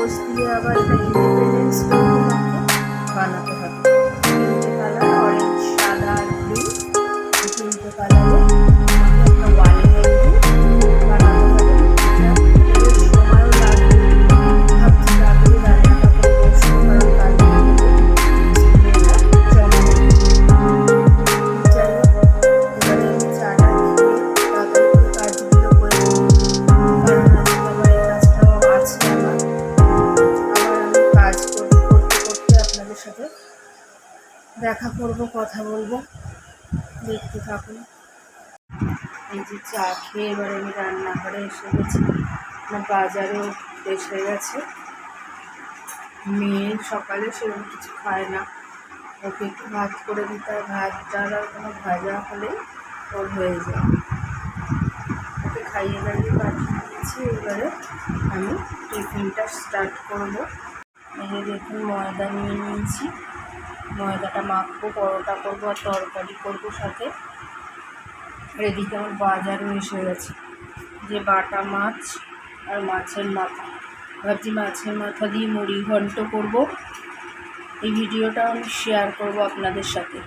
Sauce দিয়ে আবার একটা ইন্ডিপেন্ডেন্স বানাতে হবে। তিনটে কালার, অরেঞ্জ, সাদা আর ব্লু, তিনটে কালারে আমাকে একটা ওয়াল হ্যাঙ্গিং বানাতে হবে। এর সময়ও লাগবে, ভাবছি তাড়াতাড়ি রান্নাটা করে বসবো, কারণ কালকে জমা যাই হোক, এবারে আমি চাটা খেয়ে তাড়াতাড়ি করে কাজগুলো করে নিই, কারণ আজকে আবার এই কাজটাও আছে আমার। আবার আমি কাজ করতে করতে আপনাদের সাথে দেখা করব, কথা বলবো, দেখতে থাকুন। এই যে চা খেয়ে এবার আমি রান্নাঘরে এসে গেছি। আমার বাজারও এসে গেছে। মেয়ে সকালে সেরকম কিছু খায় না, ওকে একটু ভাত করে দিতে হয়, ভাত ডাল আর কোনো ভাজা হলেই ওর হয়ে যায়। ওকে খাইয়ে দাইয়ে পাঠিয়ে দিয়েছি। এবারে আমি টিফিনটা স্টার্ট করবো। এই যে দেখুন ময়দা নিয়ে নিয়েছি, ময়দাটা মাখবো, পরোটা করবো আর তরকারি করবো সাথে। আর এদিকে আমার বাজারও এসে গেছে, যে বাটা মাছ আর মাছের মাথা। ভাবছি মাছের মাথা দিয়ে মুড়ি ঘন্ট করবো, এই ভিডিওটা আমি শেয়ার করব আপনাদের সাথে।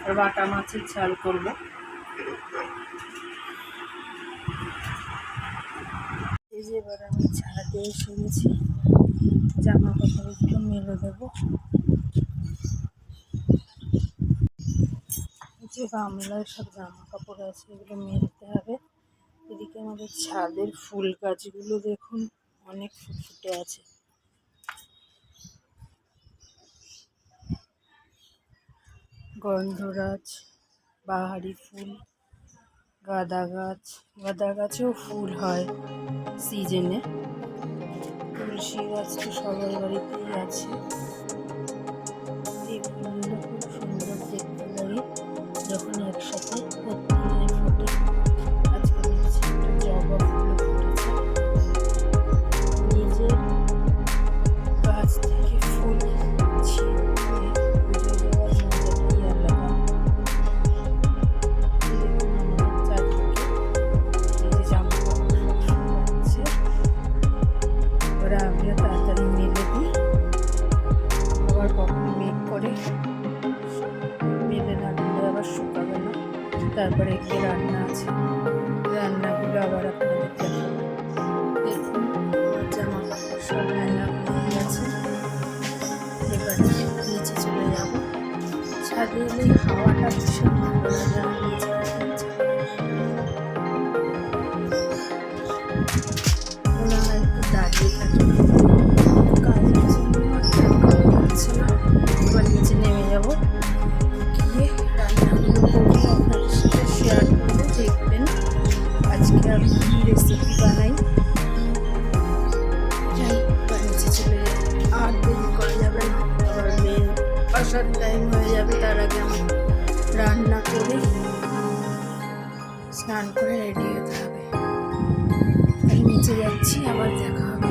আর বাটা মাছের ঝাল করব। এই যে এবার আমি ছাদে এসে গেছি, জামা কাপড়গুলো মেলে দেবো। যে গামলায় সব জামা কাপড় আছে এগুলো মেলতে হবে। এদিকে আমাদের ছাদের ফুল গাছগুলো দেখুন অনেক ফুটে আছে। গন্ধরাজ, বাহারি ফুল, গাঁদা গাছেও ফুল হয় সিজনে। তুলসী গাছ তো সবার বাড়িতেই আছে। এই ফুলগুলো খুব সুন্দর দেখতে লাগে যখন একসাথে প্রত্যেকদিন ফোটে। আজকে দেখছি একটা জবা ফুল ফুটেছে। নিজের গাছ থেকে ফুল ছিঁড়ে পুজো দেওয়ার মজাটাই আলাদা। দেখুন আমাদের চারদিকে এই যে জামা কাপড় শুকাচ্ছে। এবারে আমিও তাড়াতাড়ি মেলে দিই, আবার কখন মেঘ করে মেলে না দিলে আবার শুকাবে না। তারপরে গিয়ে রান্না আছে, রান্নাগুলো আবার আপনাদের দেখাবো। দেখুন আমার জামা কাপড় সব মেলা হয়ে গেছে। এবারে নিচে চলে যাব। ছাদে এলে হাওয়াটা ভীষণ ভালো লাগে, আমি নিচে মনে হয় একটু দাঁড়িয়ে থাকি, কাজের জন্য হচ্ছে না। এবার নিচে নেমে যাব, গিয়ে রান্নাগুলো করে আপনাদের সাথে শেয়ার করবো। দেখবেন আজকে আমি কী রেসিপি বানাই। এবার নিচে চলে যাই, আর দেরি করা যাবে না, আবার মেয়ে আসার টাইম হয়ে যাবে। তার আগে আমি রান্না করে স্নান করে রেডি হতে হবে। আমি নিচে যাচ্ছি, আবার দেখা হবে।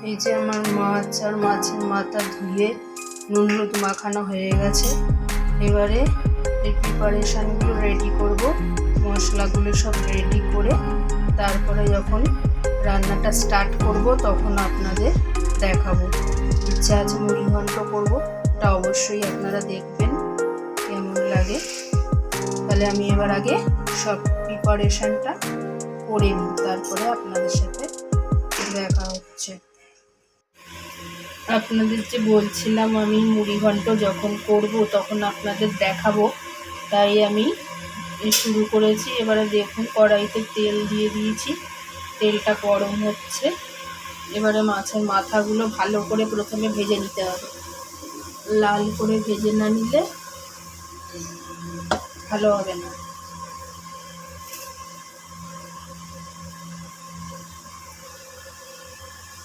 এই যে আমার মাছ আর মাছের মাথা ধুয়ে নুন হলুদ মাখানো হয়ে গেছে। এবারে এই প্রিপারেশানগুলো রেডি করব, মশলাগুলো সব রেডি করে তারপরে যখন রান্নাটা স্টার্ট করব তখন আপনাদের দেখাবো। ইচ্ছা আছে মুড়ি ঘন্ট করবো, এটা অবশ্যই আপনারা দেখবেন কেমন লাগে। তাহলে আমি এবার আগে সব প্রিপারেশানটা করে নিই, তারপরে আপনাদের সাথে দেখা হচ্ছে। আপনাদের যে বলছিলাম আমি মুড়ি ঘন্ট যখন করব তখন আপনাদের দেখাবো, তাই আমি শুরু করেছি। এবারে দেখুন কড়াইতে তেল দিয়ে দিয়েছি, তেলটা গরম হচ্ছে। এবারে মাছের মাথাগুলো ভালো করে প্রথমে ভেজে নিতে হবে, লাল করে ভেজে না নিলে ভালো হবে না।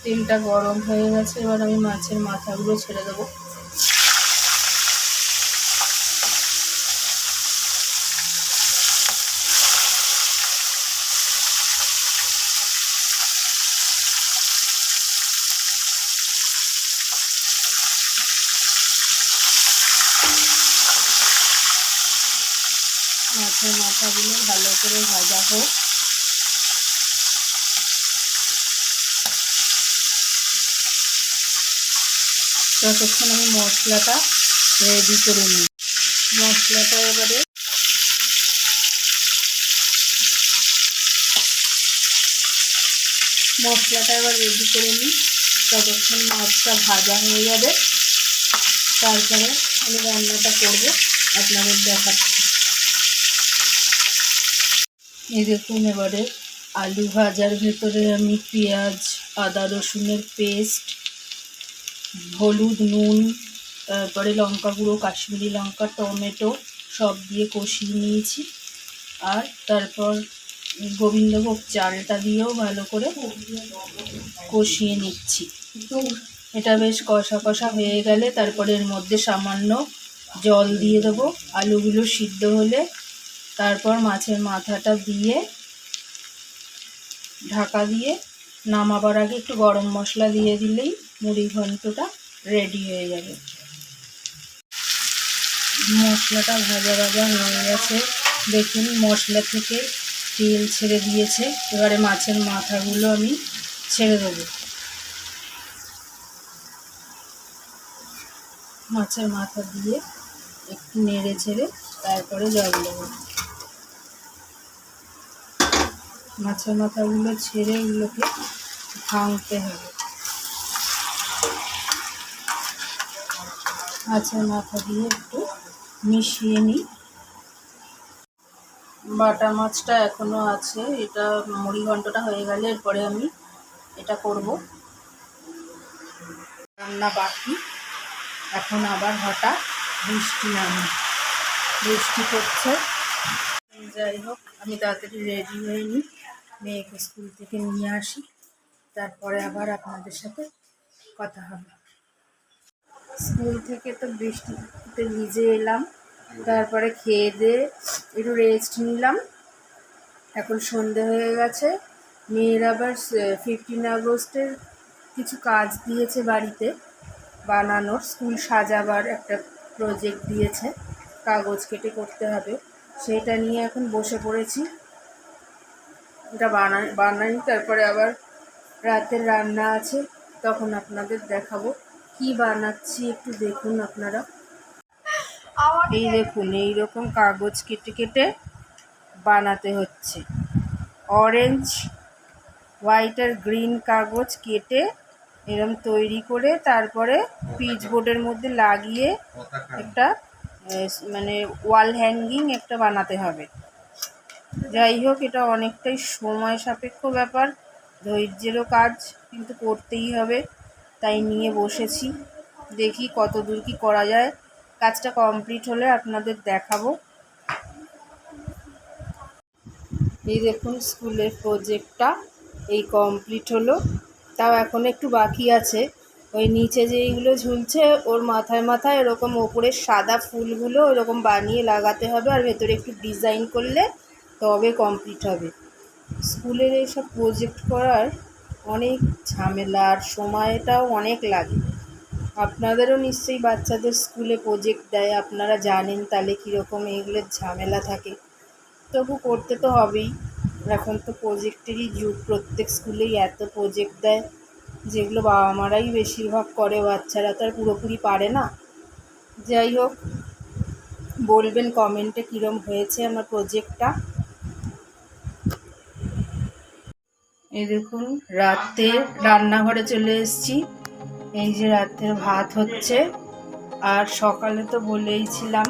তেলটা গরম হয়ে গেছে, এবার আমি মাছের মাথাগুলো ছেড়ে দেবো। মাছের মাথাগুলো ভালো করে ভাজা হোক। ততক্ষণ আমি মশলাটা রেডি করে নিই। মশলাটা এবারে রেডি করে নিই। ততক্ষণ মাছটা ভাজা হয়ে যাবে, তারপরে আমি রান্নাটা করব, আপনাদের দেখাচ্ছি। এই দেখুন, এবারে আলু ভাজার ভেতরে আমি পেঁয়াজ, আদা রসুনের পেস্ট, হলুদ, নুন, তারপরে লঙ্কা গুঁড়ো, কাশ্মীরি লঙ্কা, টমেটো সব দিয়ে কষিয়ে নিয়েছি। আর তারপর গোবিন্দভোগ চালটা দিয়েও ভালো করে কষিয়ে নিচ্ছি। এটা বেশ কষা কষা হয়ে গেলে তারপরে এর মধ্যে সামান্য জল দিয়ে দেবো। আলুগুলো সিদ্ধ হলে তারপর মাছের মাথাটা দিয়ে ঢাকা দিয়ে নামাবার আগে একটু গরম মশলা দিয়ে দিলেই মুড়ি ঘন্টটা রেডি হয়ে যাবে। মশলাটা ভাজা ভাজা হয়ে গেছে, দেখুন মশলা থেকে তেল ছেড়ে দিয়েছে। এবারে মাছের মাথাগুলো আমি ছেড়ে দেবো। মাছের মাথা দিয়ে একটু নেড়ে ছেড়ে তারপরে জল দেবো। মাছের মাথাগুলো ছেড়ে এগুলোকে ভাঙতে হবে। মাছের মাথা দিয়ে একটু মিশিয়ে নিই। বাটা মাছটা এখনো আছে, এটা মুড়ি ঘন্টটা হয়ে গেলে এরপরে আমি এটা করব। রান্না বাকি। এখন আবার হঠাৎ বৃষ্টি পড়ছে। যাই হোক, আমি তাড়াতাড়ি রেডি হয়ে নিই, মেয়েকে স্কুল থেকে নিয়ে আসি, তারপরে আবার আপনাদের সাথে কথা হবে। স্কুল থেকে তো বৃষ্টিতে ভিজে এলাম, তারপরে খেয়ে দিয়ে একটু রেস্ট নিলাম। এখন সন্ধে হয়ে গেছে। মেয়ের আবার 15 আগস্টের কিছু কাজ দিয়েছে বাড়িতে বানানোর, স্কুল সাজাবার একটা প্রজেক্ট দিয়েছে, কাগজ কেটে করতে হবে। সেটা নিয়ে এখন বসে পড়েছি, এটা বানাই। তারপরে আবার রাতের রান্না আছে, তখন আপনাদের দেখাবো কি বানাচ্ছি, একটু দেখুন আপনারা। এই দেখুন, এইরকম কাগজ কেটে কেটে বানাতে হচ্ছে। অরেঞ্জ, হোয়াইট আর গ্রিন কাগজ কেটে এরকম তৈরি করে তারপরে পিচবোর্ডের মধ্যে লাগিয়ে একটা মানে ওয়াল হ্যাঙ্গিং একটা বানাতে হবে। যাই হোক, এটা অনেকটাই সময় সাপেক্ষ ব্যাপার, ধৈর্যেরও কাজ, কিন্তু করতেই হবে, তাই নিয়ে বসেছি। দেখি কত দূর কী করা যায়। কাজটা কমপ্লিট হলে আপনাদের দেখাবো। এই দেখুন, স্কুলের প্রজেক্টটা এই কমপ্লিট হলো, তাও এখন একটু বাকি আছে। ওই নিচে যেইগুলো ঝুলছে ওর মাথায় মাথায় এরকম ওপরের সাদা ফুলগুলো এরকম বানিয়ে লাগাতে হবে, আর ভেতরে একটু ডিজাইন করলে তবে কমপ্লিট হবে। স্কুলের এইসব প্রজেক্ট করার অনেক ঝামেলা, আর সময়টাও অনেক লাগে। আপনাদেরও নিশ্চয়ই বাচ্চাদের স্কুলে প্রজেক্ট দেয়, আপনারা জানেন তাহলে কীরকম এইগুলোর ঝামেলা থাকে। তবু করতে তো হবেই, এখন তো প্রজেক্টেরই যুগ, প্রত্যেক স্কুলেই এত প্রজেক্ট দেয়, যেগুলো বাবা মারাই বেশিরভাগ করে, বাচ্চারা তো আর পুরোপুরি পারে না। যাই হোক, বলবেন কমেন্টে কীরকম হয়েছে আমার প্রজেক্টটা। এই দেখুন, রাতে রান্নাঘরে চলে এসেছি। এই যে রাতের ভাত হচ্ছে, আর সকালে তো বলেইছিলাম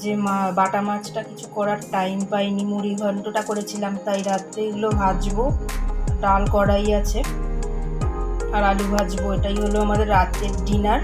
যে বাটা মাছটা কিছু করার টাইম পাইনি, মুড়ি ঘন্টটা করেছিলাম, তাই রাতে এগুলো ভাজবো। ডাল কড়াই আছে আর আলু ভাজবো, এটাই হলো আমাদের রাতের ডিনার।